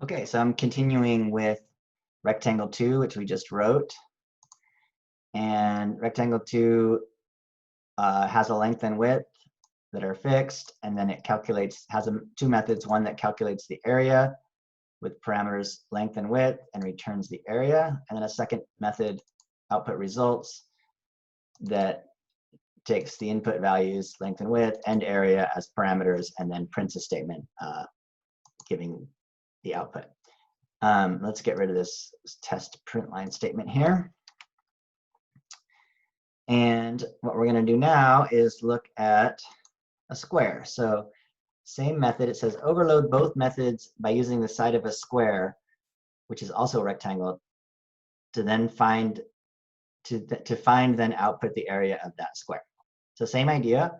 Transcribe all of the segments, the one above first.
Okay, so I'm continuing with Rectangle2, which we just wrote. And Rectangle2 has a length and width that are fixed, and then it has two methods, one that calculates the area with parameters length and width and returns the area, and then a second method, output results, that takes the input values, length and width, and area as parameters, and then prints a statement giving the output. Let's get rid of this test print line statement here. And what we're going to do now is look at a square. So same method, it says overload both methods by using the side of a square, which is also a rectangle, to then find then output the area of that square. So same idea.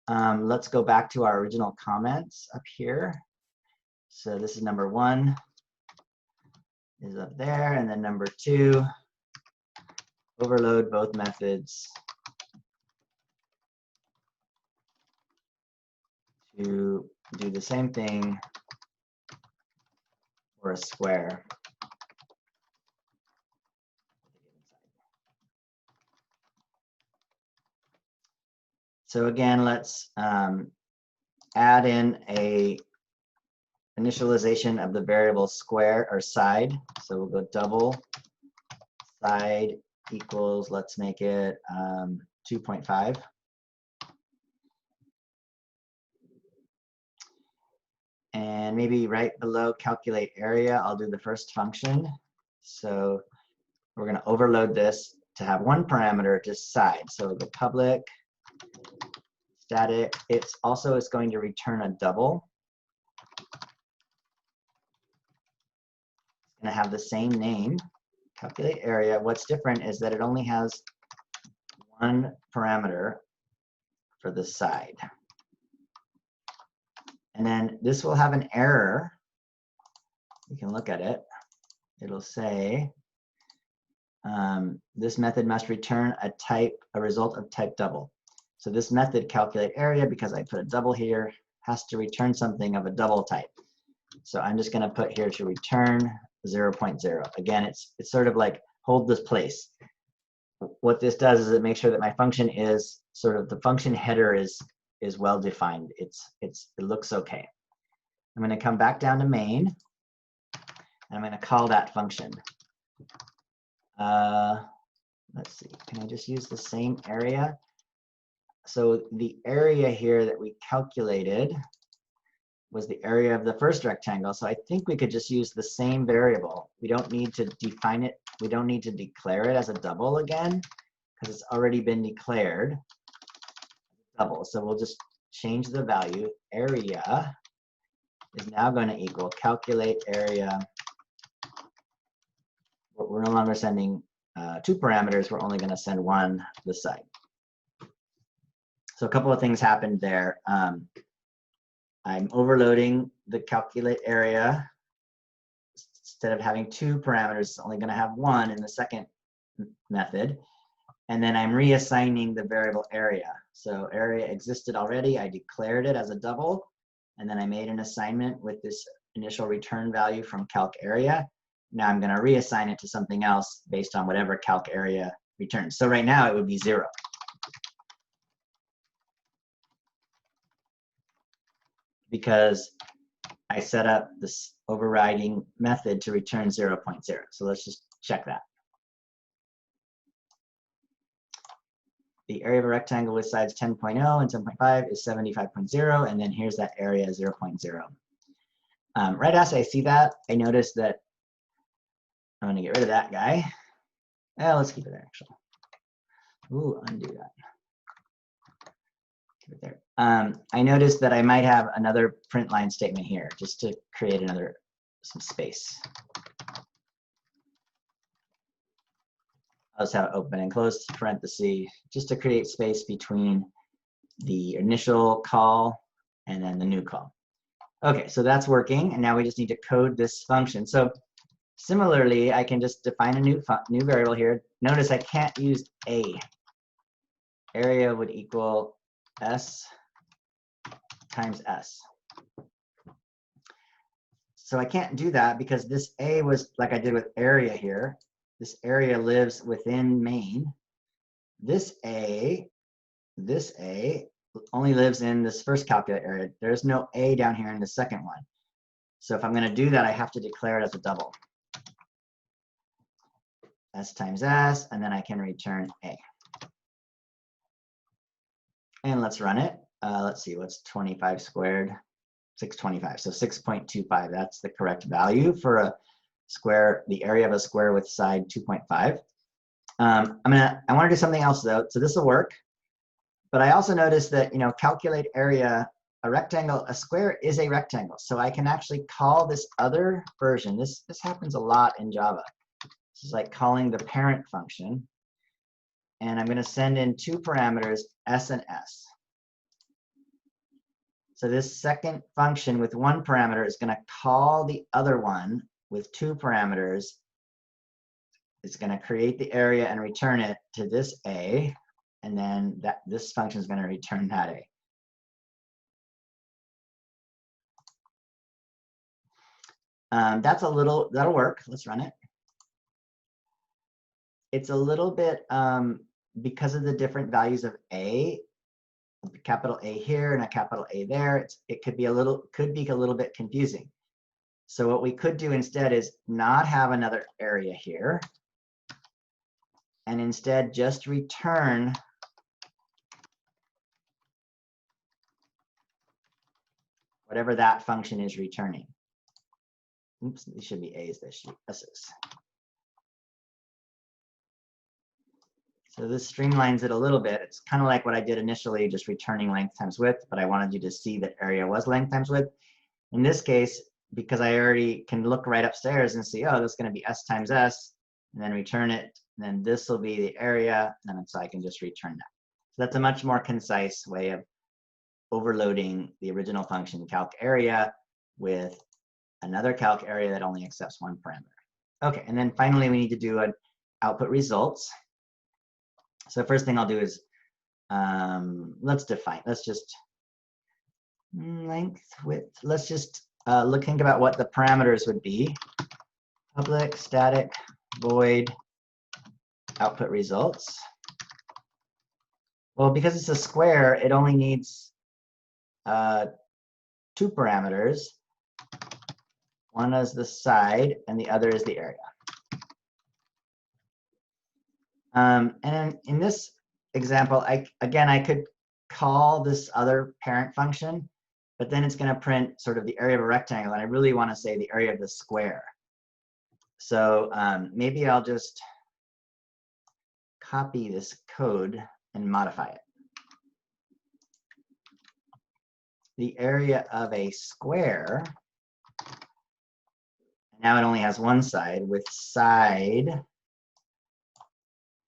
Let's go back to our original comments up here. So this is number 1 is up there, and then number 2, overload both methods to do the same thing for a square. So again, let's add in a initialization of the variable square or side. So we'll go double side equals, let's make it 2.5. And maybe right below calculate area, I'll do the first function. So we're going to overload this to have one parameter, just side. So the public static, it's also is going to return a double. It's going to have the same name, calculate area. What's different is that it only has one parameter for the side. And then this will have an error. You can look at it. It'll say this method must return a result of type double. So this method, calculate area, because I put a double here, has to return something of a double type. So I'm just going to put here to return 0.0. Again, it's sort of like hold this place. What this does is it makes sure that my function is sort of the function header is well defined. It looks okay. I'm going to come back down to main, and I'm going to call that function. Let's see, can I just use the same area? So the area here that we calculated was the area of the first rectangle. So I think we could just use the same variable. We don't need to define it. We don't need to declare it as a double again, because it's already been declared double. So we'll just change the value. Area is now going to equal calculate area. We're no longer sending 2 parameters. We're only going to send one this side. So a couple of things happened there. I'm overloading the calculate area. Instead of having 2 parameters, it's only going to have 1 in the second method. And then I'm reassigning the variable area. So area existed already. I declared it as a double. And then I made an assignment with this initial return value from calc area. Now I'm going to reassign it to something else based on whatever calc area returns. So right now it would be 0. Because I set up this overriding method to return 0.0. So let's just check that. The area of a rectangle with sides 10.0 and 10.5 is 75.0, and then here's that area 0.0. Right after I see that, I notice that I'm going to get rid of that guy. Let's keep it there, actually. Ooh, undo that. Keep it there. I noticed that I might have another print line statement here, just to create some space. I'll just have it open and close parenthesis, just to create space between the initial call and then the new call. Okay, so that's working, and now we just need to code this function. So similarly, I can just define a new variable here. Notice I can't use a. Area would equal s times s. So I can't do that because this A was like I did with area here. This area lives within main. This A only lives in this first calculate area. There's no A down here in the second one. So if I'm going to do that, I have to declare it as a double. S times S, and then I can return A. And let's run it. Let's see, what's 25 squared? 625, so 6.25. That's the correct value for a square, the area of a square with side 2.5. I want to do something else though. So this will work. But I also noticed that, calculate area, a rectangle, a square is a rectangle. So I can actually call this other version. This happens a lot in Java. This is like calling the parent function. And I'm going to send in two parameters, s and s. So this second function with one parameter is going to call the other one with two parameters. It's going to create the area and return it to this A. And then this function is going to return that A. That'll work. Let's run it. It's a little bit, because of the different values of A, a capital A here and a capital A there, it could be a little bit confusing. So what we could do instead is not have another area here, and instead just return whatever that function is returning. Oops, these should be A's, this should be S's. So this streamlines it a little bit. It's kind of like what I did initially, just returning length times width, but I wanted you to see that area was length times width. In this case, because I already can look right upstairs and see, oh, this is going to be S times S, and then return it, and then this will be the area, and so I can just return that. So that's a much more concise way of overloading the original function calc area with another calc area that only accepts one parameter. Okay, and then finally we need to do an output results. So the first thing I'll do is, let's just length, width, let's just think about what the parameters would be. Public, static, void, output results. Well, because it's a square, it only needs two parameters. One is the side, and the other is the area. And in this example, I could call this other parent function, but then it's going to print sort of the area of a rectangle, and I really want to say the area of the square. So maybe I'll just copy this code and modify it. The area of a square, now it only has one side with side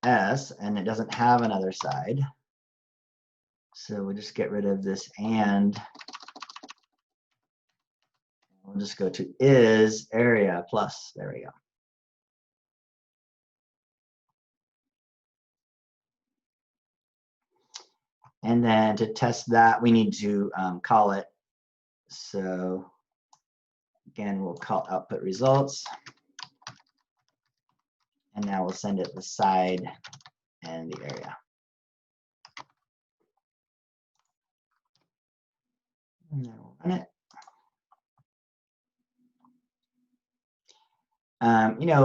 S, and it doesn't have another side. So we'll just get rid of this and. We'll just go to is area plus, there we go. And then to test that, we need to call it. So again, we'll call output results. And now we'll send it the side and the area. And then we'll run it.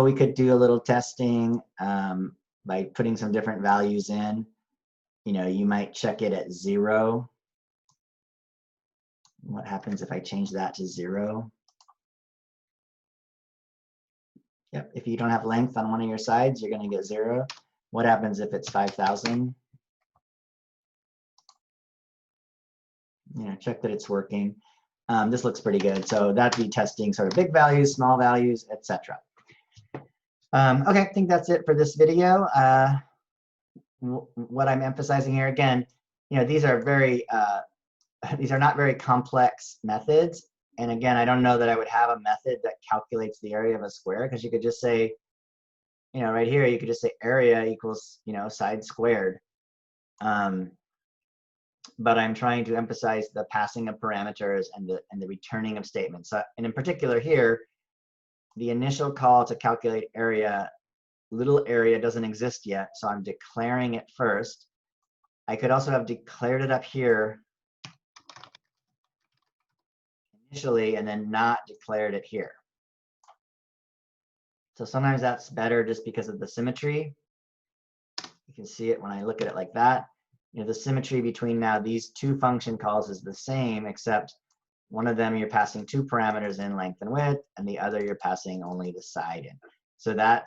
We could do a little testing by putting some different values in. You might check it at 0. What happens if I change that to 0? Yep, if you don't have length on one of your sides, you're going to get 0. What happens if it's 5,000? Check that it's working. This looks pretty good. So that'd be testing sort of big values, small values, etc. Okay, I think that's it for this video. What I'm emphasizing here again, these are not very complex methods. And again, I don't know that I would have a method that calculates the area of a square, because you could just say, right here, you could just say area equals, side squared. but I'm trying to emphasize the passing of parameters and the returning of statements. And in particular here, the initial call to calculate area, little area doesn't exist yet, so I'm declaring it first. I could also have declared it up here initially and then not declared it here. So sometimes that's better just because of the symmetry. You can see it when I look at it like that. You know, the symmetry between now these two function calls is the same, except one of them you're passing two parameters in, length and width, and the other you're passing only the side in. So that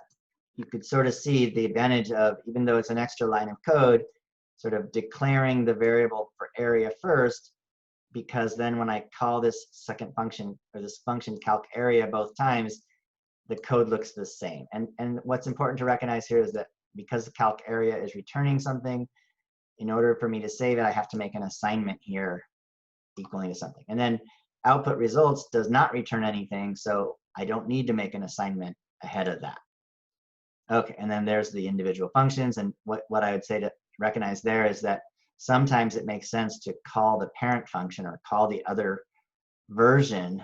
you could sort of see the advantage of, even though it's an extra line of code, sort of declaring the variable for area first, because then when I call this second function, or this function calc area both times, the code looks the same. And what's important to recognize here is that because the calc area is returning something, in order for me to save it, I have to make an assignment here equaling to something. And then output results does not return anything, so I don't need to make an assignment ahead of that. Okay, and then there's the individual functions, and what I would say to recognize there is that sometimes it makes sense to call the parent function or call the other version,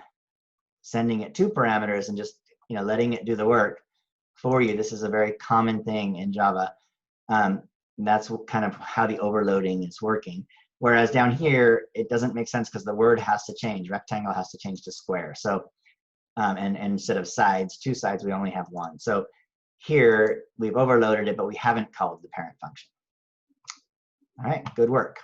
sending it two parameters and just letting it do the work for you. This is a very common thing in Java. That's kind of how the overloading is working. Whereas down here, it doesn't make sense because the word has to change. Rectangle has to change to square. So, and instead of sides, two sides, we only have one. So here, we've overloaded it, but we haven't called the parent function. All right, good work.